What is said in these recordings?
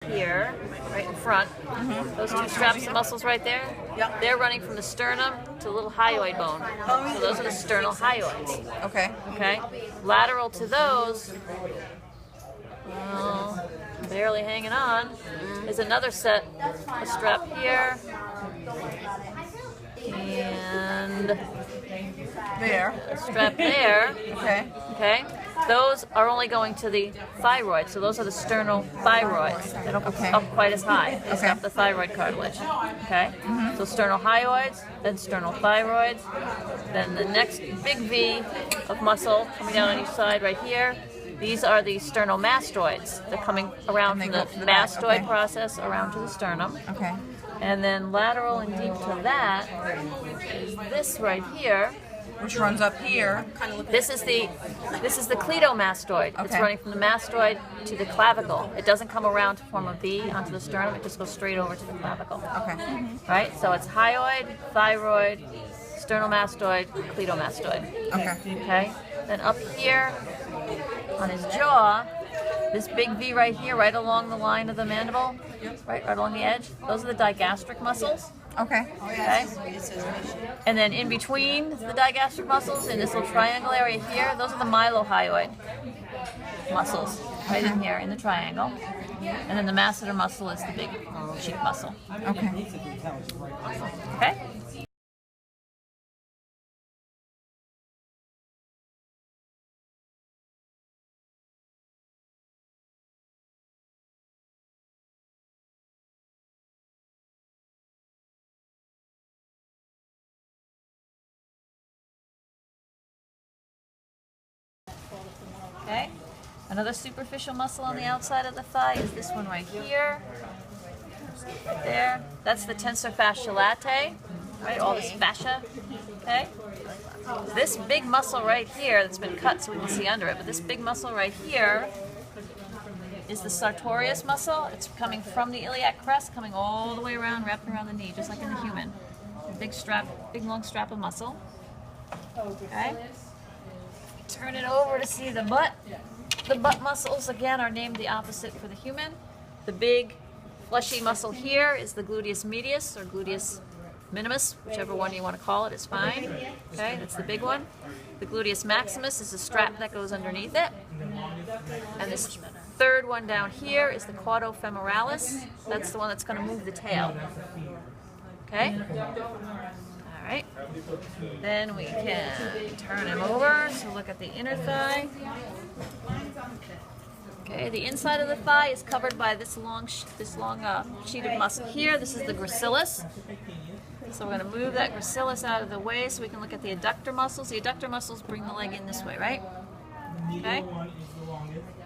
here, right in front. Those two straps of muscles right there, they're running from the sternum to the little hyoid bone. So those are the sternal hyoids. Okay. Okay? Lateral to those, barely hanging on, is another set, a strap here, and There. a strap there. Okay. Okay? Those are only going to the thyroid, so those are the sternal thyroids. They don't go up quite as high. It's not the thyroid cartilage. Okay? So sternal hyoids, then sternal thyroids, then the next big V of muscle coming down on each side right here. These are the sternomastoids. They're coming around from the mastoid process around to the sternum. Okay. And then lateral and deep to that is this right here. Which runs up here. This is the cleidomastoid. It's running from the mastoid to the clavicle. It doesn't come around to form a V onto the sternum. It just goes straight over to the clavicle. Okay. Right? So it's hyoid, thyroid, sternomastoid, cleidomastoid. Okay. Okay? Then up here on his jaw, this big V right here, right along the line of the mandible, right along the edge, those are the digastric muscles. Okay. Okay? And then in between the digastric muscles, in this little triangle area here, those are the mylohyoid muscles, right in here in the triangle. And then the masseter muscle is the big cheek muscle. Okay. Okay? Okay? Another superficial muscle on the outside of the thigh is this one right here. Right there. That's the tensor fasciae latae, right? All this fascia. Okay? This big muscle right here that's been cut so we can see under it, but this big muscle right here is the sartorius muscle. It's coming from the iliac crest, coming all the way around, wrapping around the knee, just like in the human. Big strap, big long strap of muscle. Okay? Turn it over to see the butt. The butt muscles, again, are named the opposite for the human. The big fleshy muscle here is the gluteus medius or gluteus minimus, whichever one you want to call it is fine. Okay, that's the big one. The gluteus maximus is the strap that goes underneath it. And this third one down here is the caudofemoralis. That's the one that's going to move the tail. Okay? Alright, then we can turn him over to look at the inner thigh. Okay, the inside of the thigh is covered by this long sheet of muscle here. This is the gracilis. So we're going to move that gracilis out of the way so we can look at the adductor muscles. The adductor muscles bring the leg in this way, right? Okay?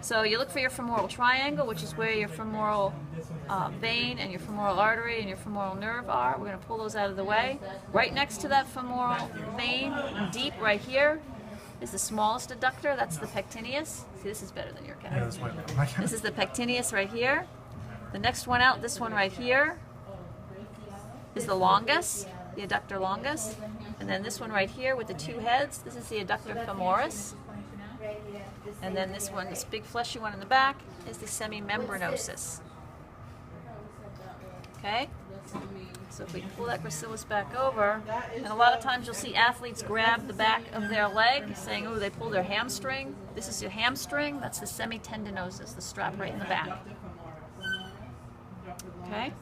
So you look for your femoral triangle, which is where your femoral vein and your femoral artery and your femoral nerve are. We're going to pull those out of the way. Right next to that femoral vein, deep right here, is the smallest adductor. That's the pectineus. See, this is better than your cat. This is the pectineus right here. The next one out, this one right here, is the longus, the adductor longus. And then this one right here with the two heads, this is the adductor femoris. And then this one, this big fleshy one in the back, is the semimembranosus. Okay? So if we pull that gracilis back over, and a lot of times you'll see athletes grab the back of their leg, saying, oh, they pull their hamstring. This is your hamstring. That's the semitendinosus, the strap right in the back. Okay?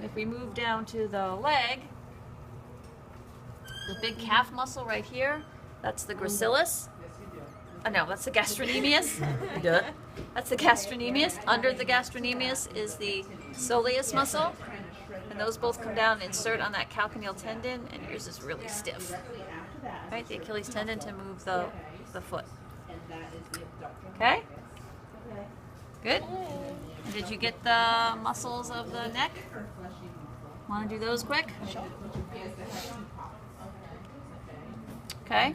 If we move down to the leg, the big calf muscle right here, that's the gracilis. No, that's the gastrocnemius. Duh. That's the gastrocnemius. Under the gastrocnemius is the soleus muscle. And those both come down and insert on that calcaneal tendon, and yours is really stiff. Right? The Achilles tendon to move the foot. Okay? Good? And did you get the muscles of the neck? Want to do those quick? Okay?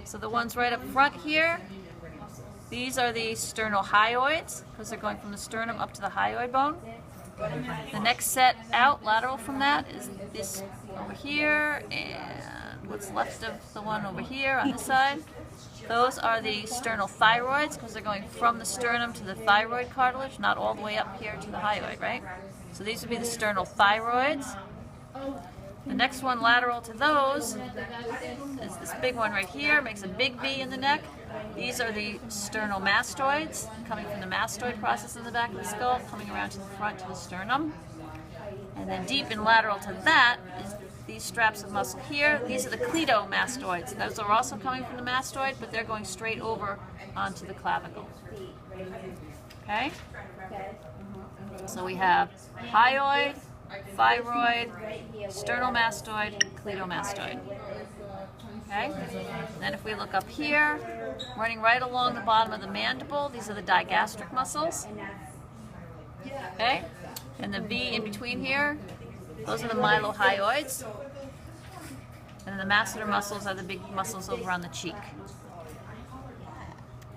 So the ones right up front here, these are the sternal hyoids, because they're going from the sternum up to the hyoid bone. The next set out, lateral from that, is this over here, and what's left of the one over here on this side. Those are the sternothyroids, because they're going from the sternum to the thyroid cartilage, not all the way up here to the hyoid, right? So these would be the sternothyroids. The next one lateral to those is this big one right here, makes a big V in the neck. These are the sternomastoids, coming from the mastoid process in the back of the skull, coming around to the front to the sternum. And then deep and lateral to that is these straps of muscle here. These are the cleidomastoids. Those are also coming from the mastoid, but they're going straight over onto the clavicle. Okay? So we have hyoid, thyroid, sternomastoid, cleidomastoid. Okay? And then if we look up here, running right along the bottom of the mandible, these are the digastric muscles. Okay? And the V in between here, those are the mylohyoids. And then the masseter muscles are the big muscles over on the cheek.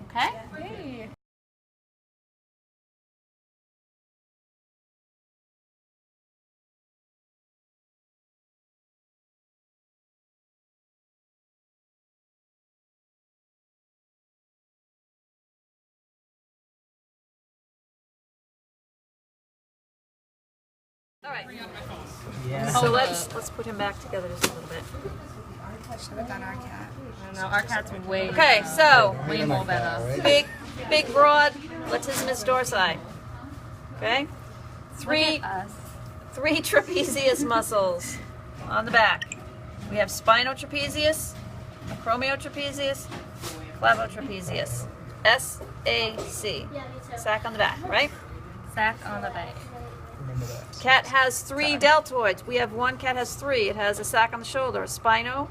Okay? Hey. All right. Yeah. So let's put him back together just a little bit. Should have done our cat. I don't know, our cat's way, Okay, so way more better. big, broad latissimus dorsi. Okay, three trapezius muscles on the back. We have spinotrapezius, acromiotrapezius, clavotrapezius. SAC. Sac on the back, right? Sack on the back. Remember that. Cat has 3 deltoids. We have one cat has 3. It has a sac on the shoulder, a spinodeltoid,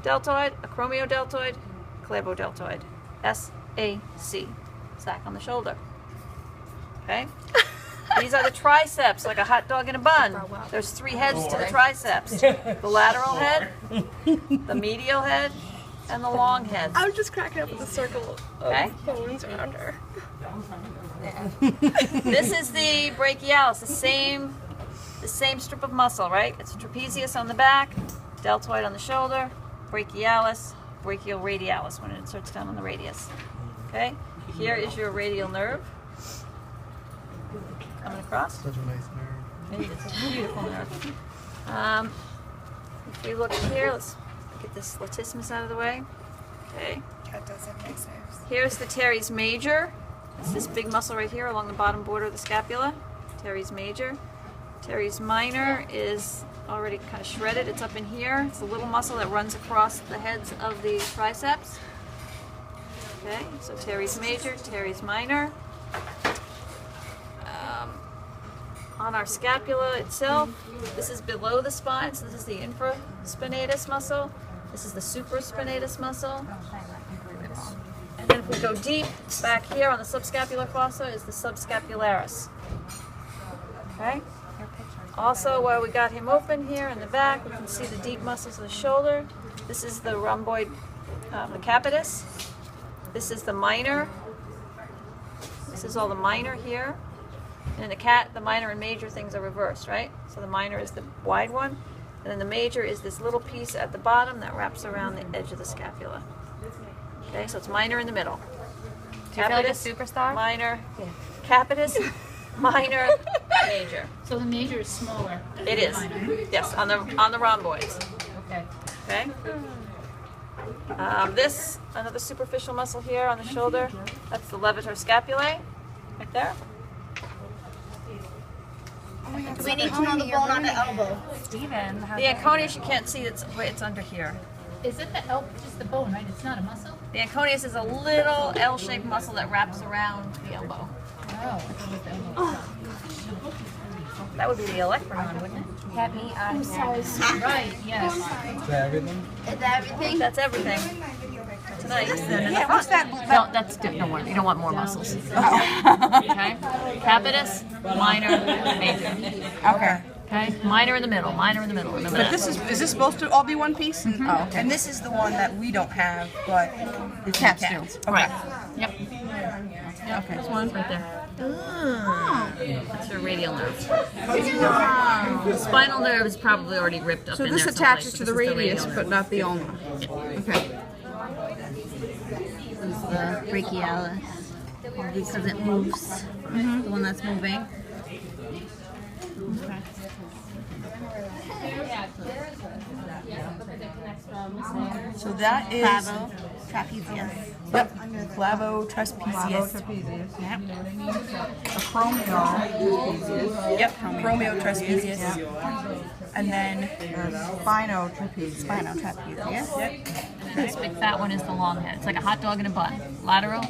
a acromiodeltoid, clavodeltoid. SAC. Sac on the shoulder. Okay? These are the triceps, like a hot dog in a bun. There's 3 heads to the triceps. The lateral head, the medial head, and the long head. I was just cracking up with the circle of Okay? bones around her. This is the brachialis, the same strip of muscle, right? It's a trapezius on the back, deltoid on the shoulder, brachialis, brachioradialis when it inserts down on the radius. Okay? Here is your radial nerve coming across. Such a nice nerve. It's a beautiful nerve. If we look here, let's get this latissimus out of the way. Okay. Cat does have nice nerves. Here's the teres major. It's this big muscle right here along the bottom border of the scapula. Teres major. Teres minor is already kind of shredded. It's up in here. It's a little muscle that runs across the heads of the triceps. Okay, so teres major, teres minor. On our scapula itself, this is below the spine, so this is the infraspinatus muscle. This is the supraspinatus muscle. And then if we go deep, back here on the subscapular fossa is the subscapularis. Okay? Also, while we got him open here in the back, we can see the deep muscles of the shoulder. This is the rhomboid, the capitis. This is the minor. This is all the minor here. And in the cat, the minor and major things are reversed, right? So the minor is the wide one, and then the major is this little piece at the bottom that wraps around the edge of the scapula. Okay, so it's minor in the middle. Do you feel like a superstar? Minor, capitis, minor, major. So the major is smaller. It is. Yes, on the rhomboids. Okay. Okay. This another superficial muscle here on the shoulder. That's the levator scapulae, right there. We need to know the bone on the elbow. Steven, The anconeus you can't see. It's under here. Is it the just the bone, right? It's not a muscle? The anconeus is a little L-shaped muscle that wraps around the elbow. Oh. That would be the electron one, wouldn't it? Get me out of here. Right, yes. Is that everything? Is that everything? That's everything. Tonight. Yeah, what's that? No, that's don't want. You don't want more muscles. Okay. Capitis, minor, major. Okay. Okay. Minor in the middle. Minor in the middle. Remember But that. is this supposed to all be one piece? Oh, okay. And this is the one that we don't have, but the cats do. Okay. Right. Yep. Okay. There's one right there. That's your radial nerve. The spinal nerve is probably already ripped up So in this there attaches someplace, to the but this is radius, radial but nerve. not the ulna. Okay. This is the brachialis because it moves. The one that's moving. Okay. So that is Clavo, trapezius. yep, clavo trapezius. Yep. Acromial. Yep, acromial trapezius. And then spino trapezius. Spino trapezius. Yep. This big fat one is the long head. It's like a hot dog in a bun. Lateral,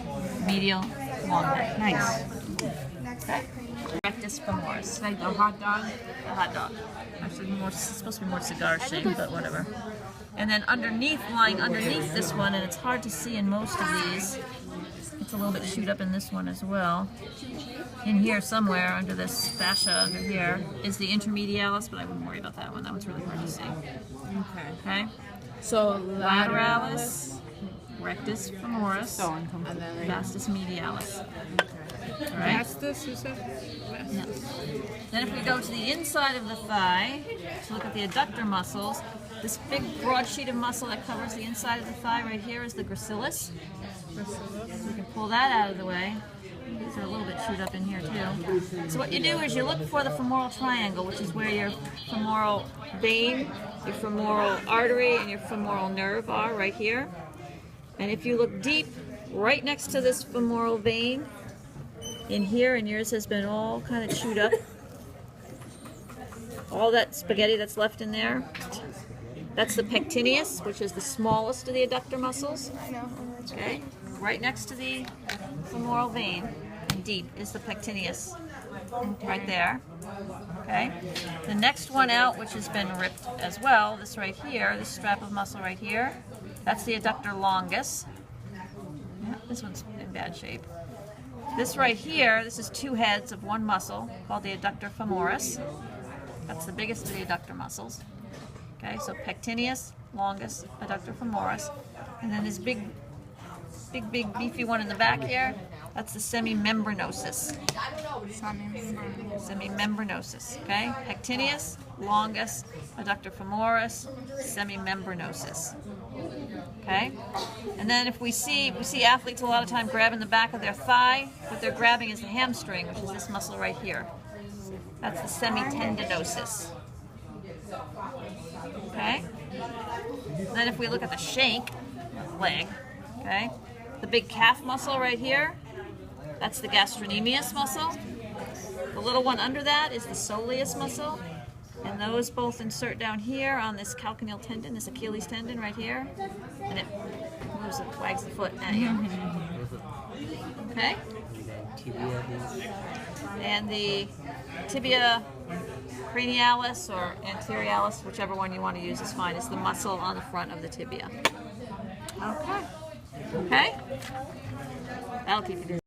medial, long head. Nice. Okay. Rectus femoris. Like the hot dog. A hot dog. Actually, it's supposed to be more cigar shaped, but whatever. And then underneath, lying underneath this one, and it's hard to see in most of these, it's a little bit shoot up in this one as well. In here somewhere, under this fascia under here, is the intermedialis, but I wouldn't worry about that one. That one's really hard to see. Okay? So Lateralis, rectus femoris, vastus medialis. All right? That's this, you said? Yeah. Then if we go to the inside of the thigh, to look at the adductor muscles, this big broad sheet of muscle that covers the inside of the thigh right here is the gracilis. We can pull that out of the way. These are a little bit chewed up in here too. So what you do is you look for the femoral triangle, which is where your femoral vein, your femoral artery, and your femoral nerve are right here. And if you look deep, right next to this femoral vein, in here, and yours has been all kind of chewed up. All that spaghetti that's left in there. That's the pectineus, which is the smallest of the adductor muscles. Okay, right next to the femoral vein, and deep, is the pectineus, right there. Okay, the next one out, which has been ripped as well, this right here, this strap of muscle right here, that's the adductor longus. Yeah, this one's in bad shape. This right here, this is two heads of one muscle called the adductor femoris. That's the biggest of the adductor muscles. Okay, so pectineus, longus, adductor femoris. And then this big beefy one in the back here, that's the semimembranosus. Semimembranosus, okay? Pectineus, longus, adductor femoris, semimembranosus. Okay? And then if we see athletes a lot of time grabbing the back of their thigh, what they're grabbing is the hamstring, which is this muscle right here. That's the semitendinosus. Okay? Then if we look at the shank, leg, okay? The big calf muscle right here, that's the gastrocnemius muscle. The little one under that is the soleus muscle. And those both insert down here on this calcaneal tendon, this Achilles tendon right here. And it moves, it wags the foot at you. Okay? And the tibia cranialis or anterialis, whichever one you want to use is fine, is the muscle on the front of the tibia. Okay? Okay? That'll keep you busy.